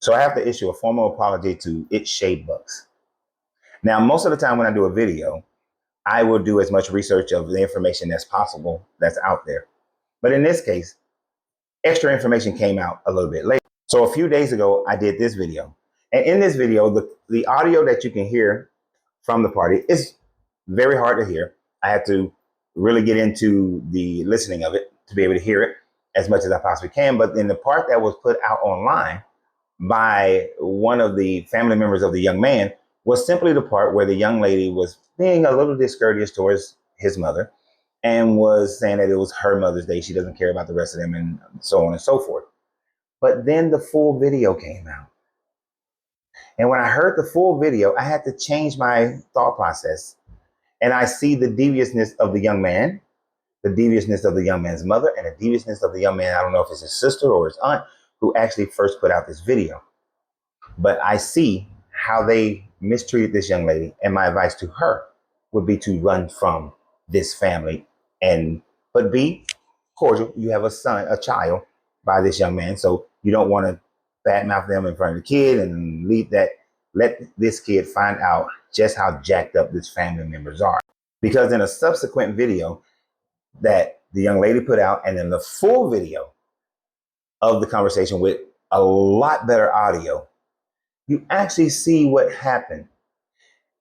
So I have to issue a formal apology to It Shade Bucks. Now, most of the time when I do a video, I will do as much research of the information as possible that's out there. But in this case, extra information came out a little bit later. So a few days ago, I did this video. And in this video, the audio that you can hear from the party is very hard to hear. I had to really get into the listening of it to be able to hear it as much as I possibly can. But in the part that was put out online by one of the family members of the young man was simply the part where the young lady was being a little discourteous towards his mother and was saying that it was her Mother's Day. She doesn't care about the rest of them and so on and so forth. But then the full video came out. And when I heard the full video, I had to change my thought process. And I see the deviousness of the young man, the deviousness of the young man's mother, and the deviousness of the young man, I don't know if it's his sister or his aunt, who actually first put out this video. But I see how they mistreated this young lady. And my advice to her would be to run from this family but be cordial. You have a child by this young man. So you don't want to badmouth them in front of the kid and let this kid find out just how jacked up this family members are. Because in a subsequent video that the young lady put out, and in the full video of the conversation with a lot better audio, you actually see what happened.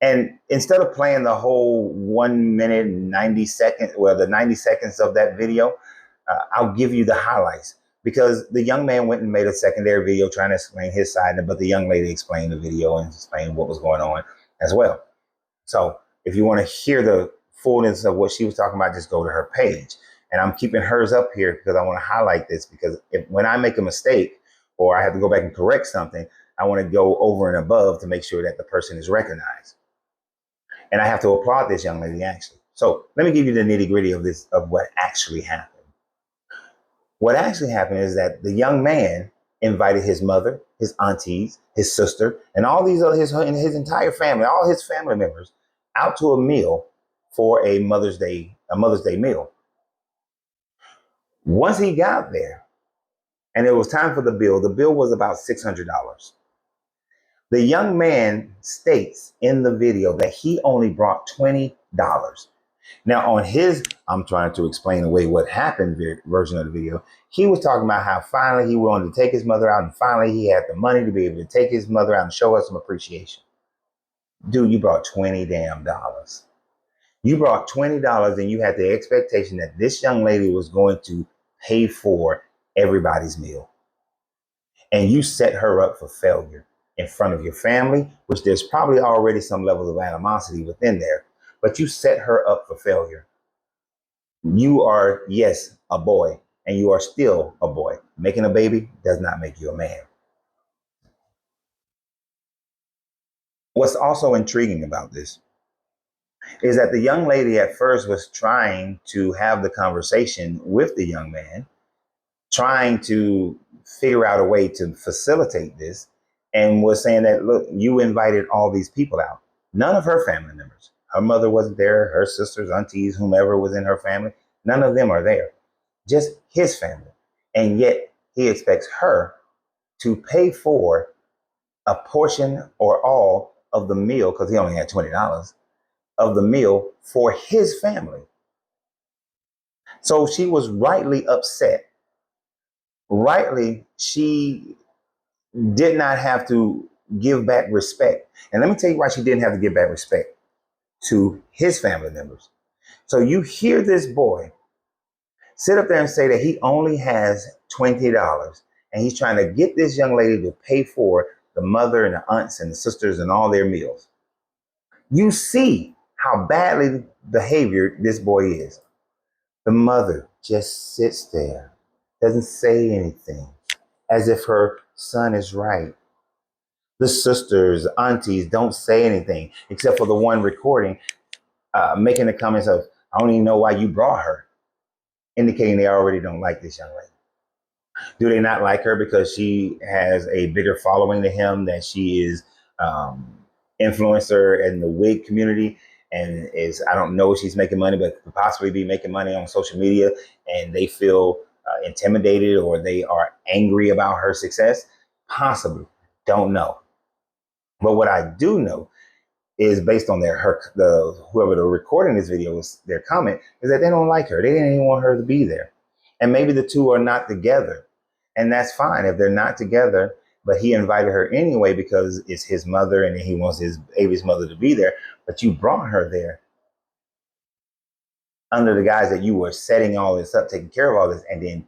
And instead of playing the whole 1 minute and 90 seconds, well, the 90 seconds of that video, I'll give you the highlights, because the young man went and made a secondary video trying to explain his side, but the young lady explained the video and explained what was going on as well. So if you want to hear the fullness of what she was talking about, just go to her page. And I'm keeping hers up here because I want to highlight this, because when I make a mistake or I have to go back and correct something, I want to go over and above to make sure that the person is recognized. And I have to applaud this young lady, actually. So let me give you the nitty gritty of what actually happened. What actually happened is that the young man invited his mother, his aunties, his sister, and all these other his entire family, all his family members, out to a meal for a Mother's Day meal. Once he got there, and it was time for the bill was about $600. The young man states in the video that he only brought $20. Now on I'm trying to explain away what happened version of the video, he was talking about how finally he wanted to take his mother out, and finally he had the money to be able to take his mother out and show her some appreciation. Dude, you brought $20 damn. You brought $20 and you had the expectation that this young lady was going to pay for everybody's meal. And you set her up for failure in front of your family, which there's probably already some levels of animosity within there, but you set her up for failure. You are, yes, a boy, and you are still a boy. Making a baby does not make you a man. What's also intriguing about this is that the young lady at first was trying to have the conversation with the young man, trying to figure out a way to facilitate this, and was saying that, look, you invited all these people out. None of her family members. Her mother wasn't there, her sisters, aunties, whomever was in her family, none of them are there. Just his family. And yet he expects her to pay for a portion or all of the meal, because he only had $20 of the meal for his family. So she was rightly upset. Rightly, she did not have to give back respect. And let me tell you why she didn't have to give back respect to his family members. So you hear this boy sit up there and say that he only has $20 and he's trying to get this young lady to pay for the mother and the aunts and the sisters and all their meals. You see how badly behaved this boy is. The mother just sits there, doesn't say anything, as if her son is right. The sisters, aunties don't say anything, except for the one recording, making the comments of, I don't even know why you brought her, indicating they already don't like this young lady. Do they not like her because she has a bigger following to him, that she is influencer in the wig community, and is, I don't know if she's making money, but could possibly be making money on social media, and they feel intimidated or they are angry about her success? Possibly. Don't know. But what I do know is based on whoever they're recording this video is their comment is that they don't like her. They didn't even want her to be there. And maybe the two are not together. And that's fine if they're not together, but he invited her anyway because it's his mother and he wants his baby's mother to be there. But you brought her there under the guise that you were setting all this up, taking care of all this, and then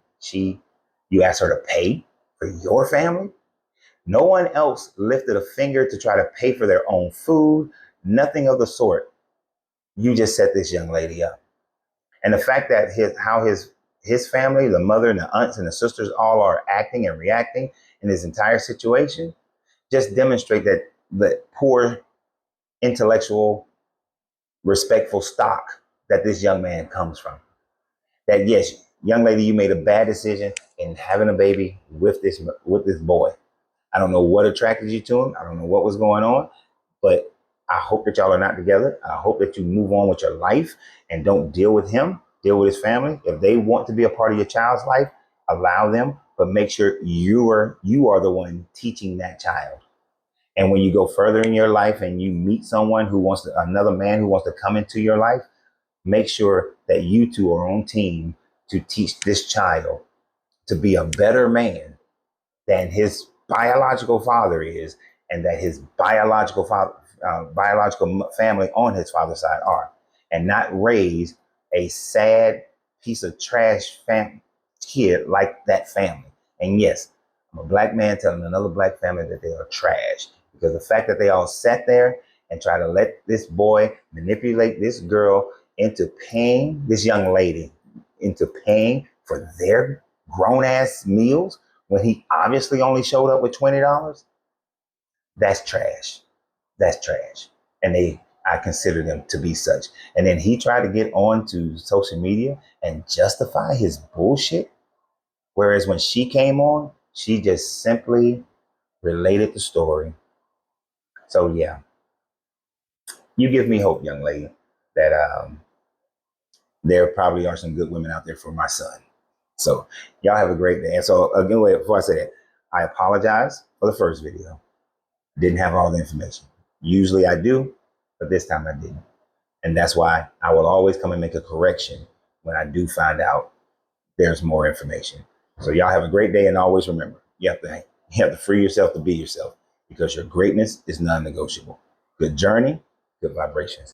you asked her to pay for your family. No one else lifted a finger to try to pay for their own food, nothing of the sort. You just set this young lady up. And the fact that his family, the mother and the aunts and the sisters all are acting and reacting in this entire situation just demonstrate that the poor intellectual, respectful stock that this young man comes from. That yes, young lady, you made a bad decision in having a baby with this boy. I don't know what attracted you to him. I don't know what was going on, but I hope that y'all are not together. I hope that you move on with your life and don't deal with him, deal with his family. If they want to be a part of your child's life, allow them, but make sure you are the one teaching that child. And when you go further in your life and you meet someone another man who wants to come into your life, make sure that you two are on team to teach this child to be a better man than his biological father is, and that his biological family on his father's side are, and not raise a sad piece of trash kid like that family. And yes, I'm a black man telling another black family that they are trash, because the fact that they all sat there and try to let this boy manipulate this girl into paying this young lady into paying for their grown ass meals when he obviously only showed up with $20, that's trash. That's trash. And I consider them to be such. And then he tried to get onto social media and justify his bullshit. Whereas when she came on, she just simply related the story. So yeah, you give me hope, young lady, that there probably are some good women out there for my son. So y'all have a great day. And so again, before I say that, I apologize for the first video. Didn't have all the information. Usually I do, but this time I didn't. And that's why I will always come and make a correction when I do find out there's more information. So y'all have a great day, and always remember, you have to free yourself to be yourself, because your greatness is non-negotiable. Good journey, good vibrations.